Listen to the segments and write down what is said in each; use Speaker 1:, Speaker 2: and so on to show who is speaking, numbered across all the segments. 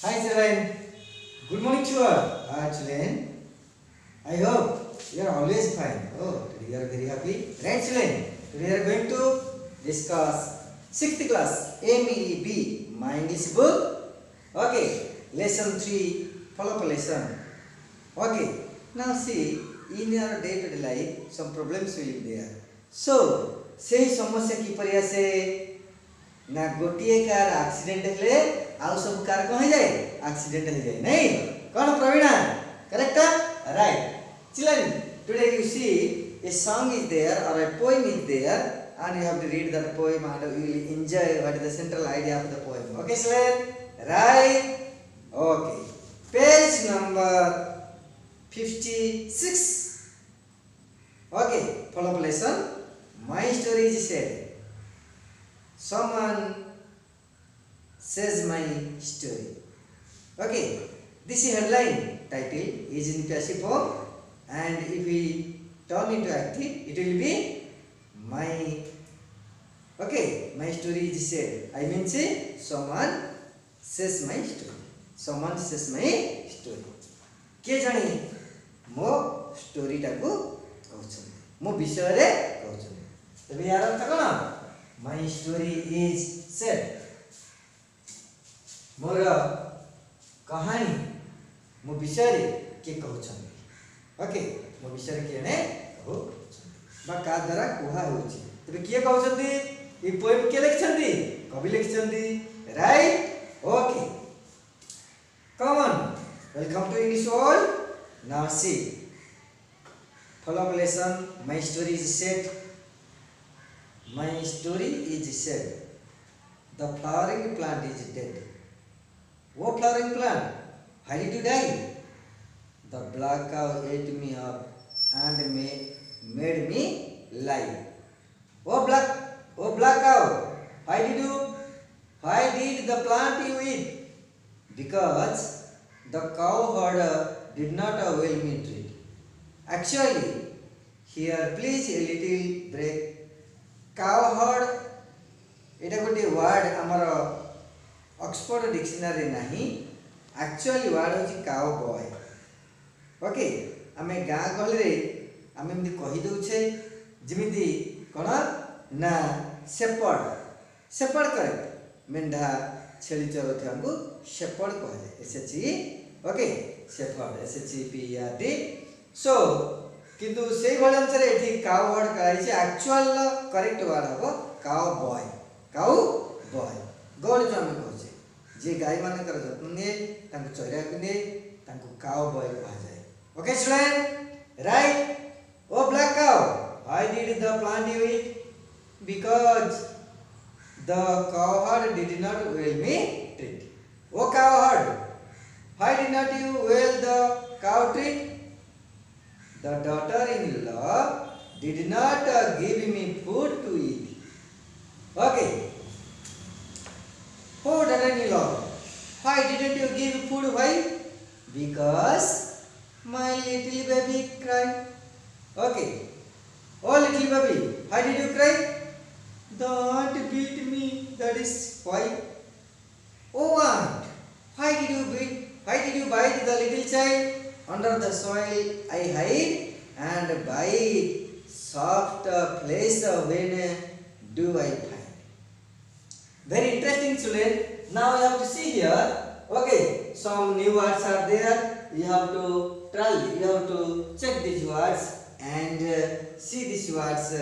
Speaker 1: Hi children, good morning to all. Children, I hope you are always fine. Oh, today you are very happy. Right children, today we are going to discuss 6th class MEB, my English book. Okay, lesson 3, follow up lesson. Okay, now see, in your day-to-day life, some problems will be there. So, से समस्या किपरि आसे ना गोटे car accident हेले आउ सब car कौन हो जाए एक्सीडेंट हो जाए नहीं कौन Praveena correct right children today you see a song is there or a poem is there and you have to read that poem and you will enjoy what is the central idea of the poem. Okay children, right? Okay, page number 56. Okay, follow up lesson. My story is said. Someone says my story. Okay, this headline title is in passive form, and if we turn into active, it will be my. Okay, my story is said. I mean say someone says my story. Someone says my story. के जानी मो story टाको कहउछन मो विषय रे कहउछन तबे यार अर्थ कोन My story is said. मोर कहानी मो विषय रे के कहउछन ओके मो विषय रे केने कहउछन बा का द्वारा कुहा होछि तबे के कहउछन्ती ई पोएम के लिखछन्ती कवि लिखछन्ती right okay come on welcome to English world. Now see, follow up lesson. My story is said. My story is said. The flowering plant is dead. What flowering plant? How did you die? The black cow ate me up and made me lie. Oh black cow, why did the plant you eat? Because the cow herder did not well me treat. Actually, here please a little break. Cow herd एटा गोटे word आमर Oxford dictionary नाही actually word होची cow boy okay आमे गाँ गहली रे आमे एमती कहि दउछे जिमिति कोन ना सेपर्ड करेक्ट मेंढा छेली चरथि हमको शेपर्ड कहले SHE okay shepherd SHEPRD so किंतु सेही भली अनुसार एठी काउ वर्ड कहैछि एक्चुअल करेक्ट वर्ड हबो काउ बॉय गॉड जो हम कहछे जे गाय मानकर जत्न ने तांको चोरा ने तांको काउ बॉय कहा जाए okay student right oh black cow why did the plant you eat because the cow herd did not well me treat. O cow herd, why did not you well the cow treat? The daughter-in-law did not give me food to eat. Okay. Oh daughter-in-law, why didn't you give food? Why? Because my little baby cried. Okay. Oh little baby, why did you cry? The aunt beat me, that is why. Oh aunt, why did you bite the little child? Under the soil I hide and bite soft place when do I find. Very interesting children. Now you have to see here. Okay, some new words are there. You have to try. You have to check these words and see these words.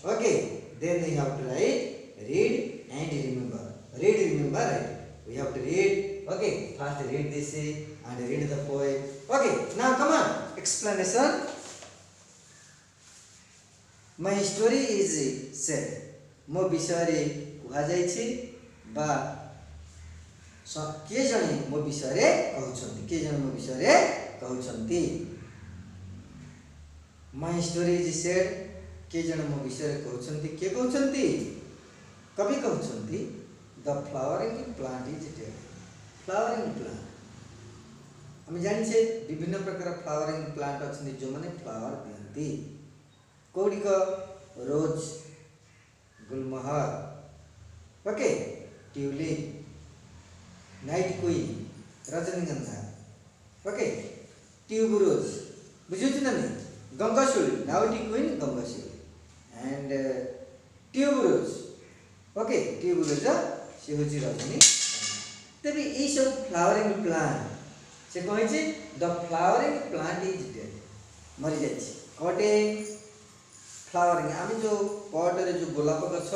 Speaker 1: Okay. Then we have to write, read and remember. Read, remember, write. We have to read. Okay, first read this and read the poem. Okay, now come on. Explanation. My story is said. मो विषय रे कुहा जाइछि बा के जणे मो विषय रे कहउछन्ती के जणे मो विषय रे कहउछन्ती My story is said. के जन मो विषय कहउछन्ती के कहउछन्ती कवि कहउछन्ती the flowering plant is dead flowering plant हम जानि छे विभिन्न प्रकार फ्लावरिंग प्लांट अछन्ती जो माने फ्लावर दियंती कोडी को rose gulmohar okay tulip night queen rajnigandha okay tuberose बुझुछ ना नहीं गंगाशिउली नाउटी क्वीन गंगाशिउली एंड ट्यूबरोज ओके ट्यूबरोज से हूँ रजनी तेरे ये सब फ्लावरिंग प्लांट से कहे the flowering plant is dead मरी जाइए कटे फ्लावरिंग आम जो पटरे जो गोलाप गछ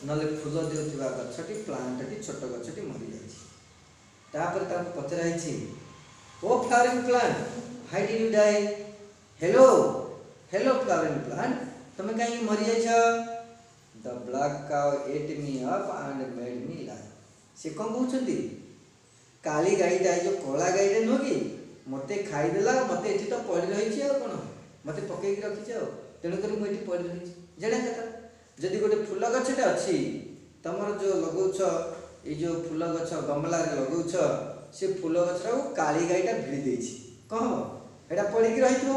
Speaker 1: ना फूल देउथिबा गछटी प्लांटटी छोट गछटी मरी जाइए पचराई ओ flowering plant how did you die hello hello flowering plant तुम कहीं मरी जाइछ the black cow ate me up and made me lie से कौन कहते काली गाईटा जो कला गाईटा नुह कि मत खाईदेला मत ये तो पड़ रही कौन मत पकईक रखी तेणुक मुझे पड़ रही जाना कथा जदि गोटे फूल गछटे अच्छी तुम जो लगौछ ये जो फूल गछ गमला लगौछ से फूल गछ काली गाईटा भिड़ी देछि कौन हम एटा पड़िक रही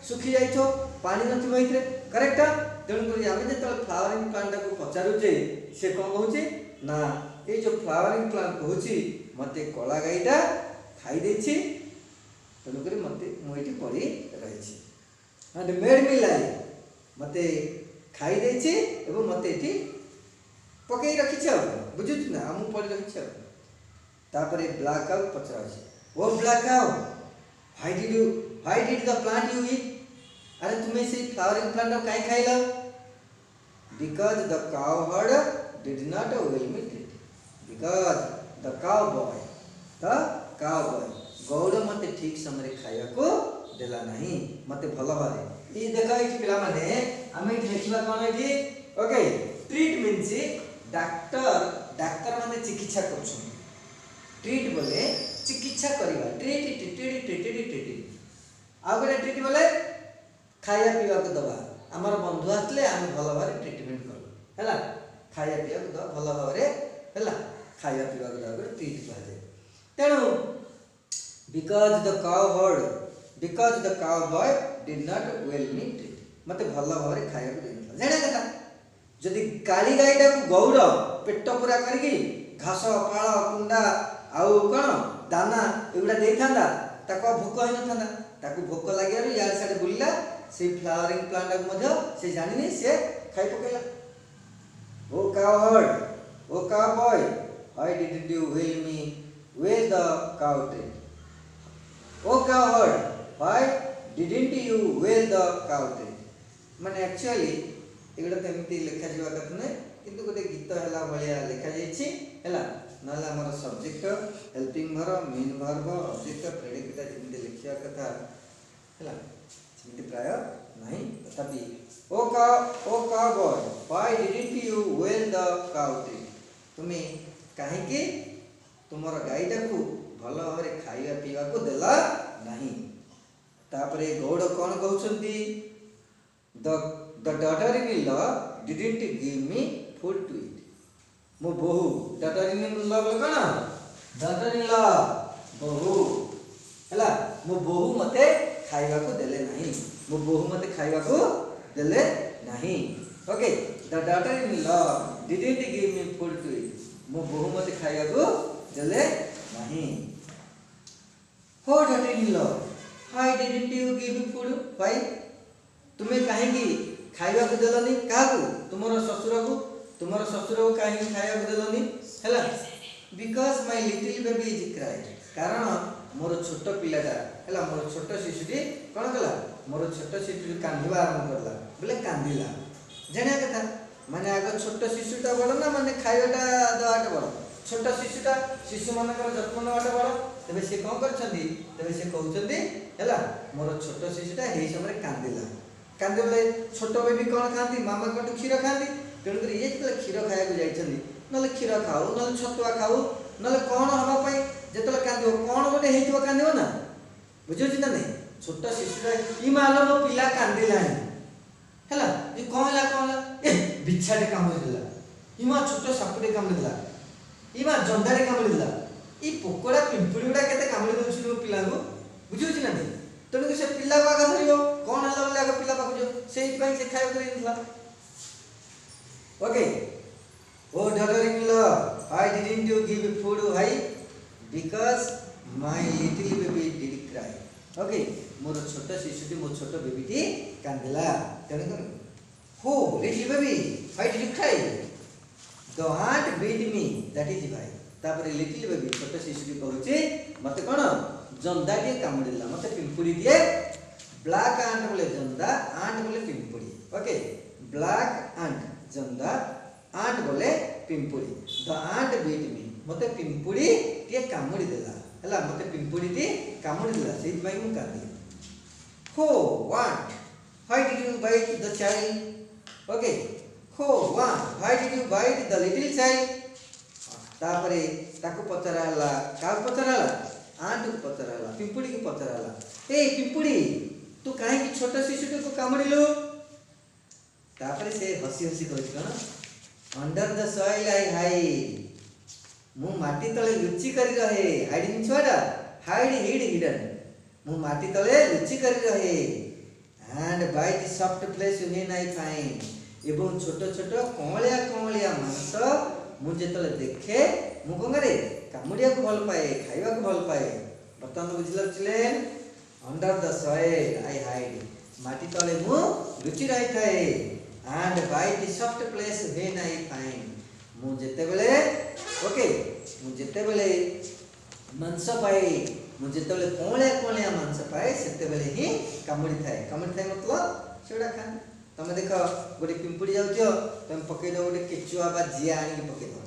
Speaker 1: सुखी जाइथो पानी नथिबो करेक्ट तेणुक आम जो फ्लावरिंग प्लांट को पचारुचे से कौन कहूँ ना ये जो फ्लावरिंग प्लांट कहूँ मत कला गाईटा खाई देछि तेणुक मत मुझे पड़ी रही एंड मेड मी लाई मत खाई देछि एवं मत ये पकई रखी बुझुछ ना आम पड़ रही तापर ब्लैक काउ पचरा ओ black cow why did the plant you eat अरे तुम्हें से फ्लावरिंग प्लांट कहीं खाइल because the cow herd did not well me treat because the cow boy गौड़ मत ठीक समय खाया को देला नहीं मत भल भावे ये देख ये पिला माने आमे देखिबा कोन एठी ओके ट्रीट मीन्स डाक्टर माने चिकित्सा करछन ट्रीट बोले चिकित्सा करिबा ट्रीट आ गरे ट्रीट बोले खाया पीवा को दबा आमर बंधु आसले आम भल भाव ट्रीटमेंट कर हैला खाया पीवा को दबा भल भाव हैला खाया पीवा को दबा ट्रीट कह तेणु because the cow boy did not well me treat मत भल भाव खाया को देना जाना कथा जदि काली गाईटा को गौड़ पेट पूरा करके घास पाल कुंडा आउ कौन दाना एगुड़ा दे था भोक हो न था भोक लगे यार साढ़े बुलला से फ्लावरिंग प्लांट को से जानी से खाई पकेला ओ cow boy why didn't you well the cow treat ओ cow herd why didn't you well the cow treat माने एक्चुअली एगुड़ा तो एमती लिखा जावा कथा नहीं किंतु गोटे गीत हैला भलिया लिखा जाइछि हैला नला हमर subject helping verb main verb object predicate जेमती लिखिया कथा हैला सेमती प्राय नहीं तथापि ओ cow boy why didn't you well the cow treat तुमे काहे कि तुमर गाईटा को भल भाव खाइबा पीवा को देला नहीं तापरे गौड़ कौन कहउछंती the daughter in law didn't give me food to eat मो बहु डॉटर इन लॉ बोल कौन डॉटर इन लॉ बहु हैला मो बहु मते खाइबा को देले नहीं मो बहु मते खाइबा को देले नहीं okay the daughter in law didn't give me food to eat मो बहु मते खाइबा को देले नहीं हो daughter in law why didn't you give me food why तुम्हें कहेंगी खाइबा को देलनी क्या तुमर ससुर को कहीं खाइबा को देलनी हैला because my little baby is cried कारण मोर छोट पिलाटा हैला मोर छोट शिशुटी कोन कला मोर छोट शिशुटी कांदिबा आरंभ करला बोले कांदिला जानिया कथा माने आग छोट शिशुटा बड़ ना माने खाइबाटा दवाटा बड़ छोट शिशुटा शिशु मानकर जत्न नवाटा बड़ तबे से कोन करछंदी तबे से कहउछंदी हैला मोर छोट शिशुटा हे समय कांदिला कांदे बोले छोट बेबी कौन खाती मामा कटु क्षीर खाती तेणुक ये जो क्षीर खाया जाइछंदी नले क्षीर खाऊ नले छतुआ खाऊ नले कौन हवा पाई जेतले कांदो कौन गोटे हेइथिबो कांदिबो ना बुझुछि ना नहीं छोट शिशुरा ई मालो मो पिला कांदिलानी हैला ई कहला ए बिछाटे कामुदिला ई मा छोट सापुटे कामुदिला ई मा जंडारे कामुदिला ई पोकोड़ा पिंपुड़ीडा केते कामुदि दोछि मो पिला को बुझुछि ना नहीं तेणुक से पिला को आगे धरियो कौन है बोले आगे पिला पाखु जो से खाया देला okay oh daughter in law why didn't you give food why because my little baby did cry. Okay मोर छोट शिशुटी मो छोट बेबीटी कांदिला तेणु कर हो little baby why did you cry the aunt beat me that is भाई तापर लिटिल बेबी छोट शिशुटी कहूची मते कोन जंदा टी कामुडिला मते पिंपुड़ी दिए ब्लैक आंट बोले जंदा आंट बोले पिंपुड़ी ओके ब्लैक आंट जंदा आंट बोले पिंपुड़ी द आंट बीट मी मते पिंपुड़ी टी कामुडी देला हला मते पिंपुड़ी टी कामुडी देला सेहि भाई मु कांदी हो what why did you bite the child okay हो what why did you bite the little child तापरे ताको पचराला का पचराला आंट को पचराला पिंपुड़ी को पचराला ए पिंपुड़ी तू काहे की छोट शिशुटी को कामुडिलु तापरे से हसी हसी कहछि कोन under the soil I hide मु माटी तले लुचि करी रहे हाइडिंग छुआटा हाइड हिड हिडन मु माटी तले लुचि करी रहे and bite soft place when I find एवं छोट छोट कमलिया मांस मु जेतले देखे मु कोन करे कामुडिया को भल पाए खाइबा को भल पाए बर्तमान बुझिला छिले under the soil I hide माटी तले मु लुचि रही थाए and bite soft place when I find मु जेते बेले ओके मु जेते बेले मांस पाए मु जेते बेले कमलिया मांस पाए सेते बेले ही कामुडी थाए मतलब सेडा खान तमे देखो गोटे पिंपुड़ी जाउछो तमे पकई दो गोटे केचुआ बा जिया आनी पकई दो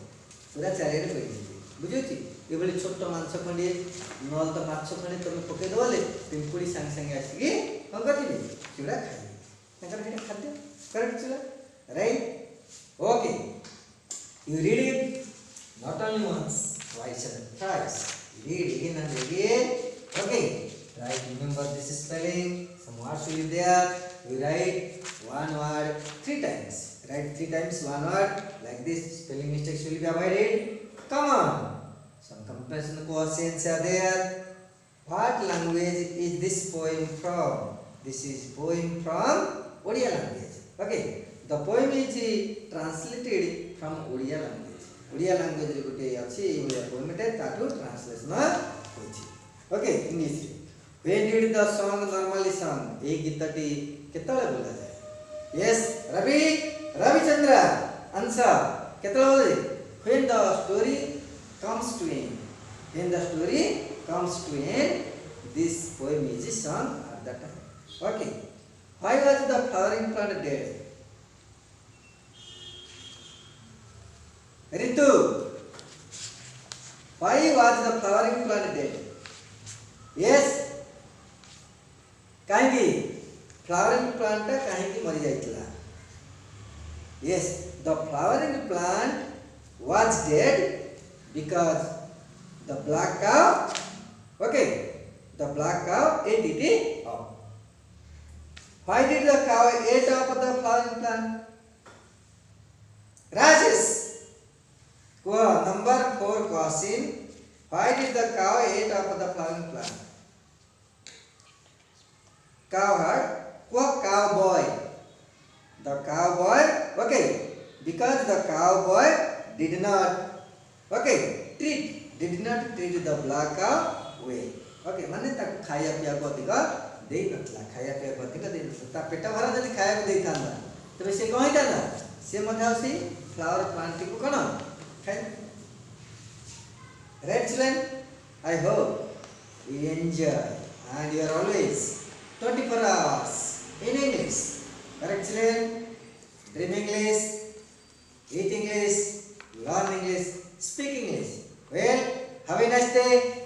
Speaker 1: पूरा चारियाडे पकई बुझुची ए बेले छोट मांस खंडी नल तो माछ खंडी तमे पकई दो बोले पिंपुड़ी संग संग आसी कोन करथिबे सेडा खाइ तकर हेटा खाद्य करेक्ट चला right okay you read it not only once twice and thrice read again and again okay right remember this spelling some words will be there you write one word 3 times write 3 times one word like this spelling mistakes will be avoided come on some comparison questions are there what language is this poem from this is poem from Odia language okay the poem is translated from Odia language. Odia language रे गुटे अछि Odia poem टे ताटू translation होछि okay English when did the song normally sung ए गीतटी केतले बोला जाय yes ravi chandra answer केतले बोले when the story comes to end when the story comes to end this poem is sung at that time okay why was the flowering plant dead Ritu, why was the flowering plant dead? Yes, काहेकि flowering plant काहेकि मरि जाइतला Yes, the flowering plant was dead because the black cow okay the black cow ate it up why did the cow eat up the flowering plant Rajesh number 4 question why did the cow eat up the flowering plant cow heard cowboy the cowboy okay because the cowboy did not treat the black cow well okay माने ताको खाया पिया को अधिक देई नथला खाया पिया को अधिक देई नथला ता पेट भरा जदी खाया को देई थांदा तबे से कहि थांदा से मधाउसी फ्लावर प्लांट को कोन Right children, I hope you enjoy and you are always 24 hours in English. Correct children? Dream English, eat English, learn English, speak English. Well, have a nice day.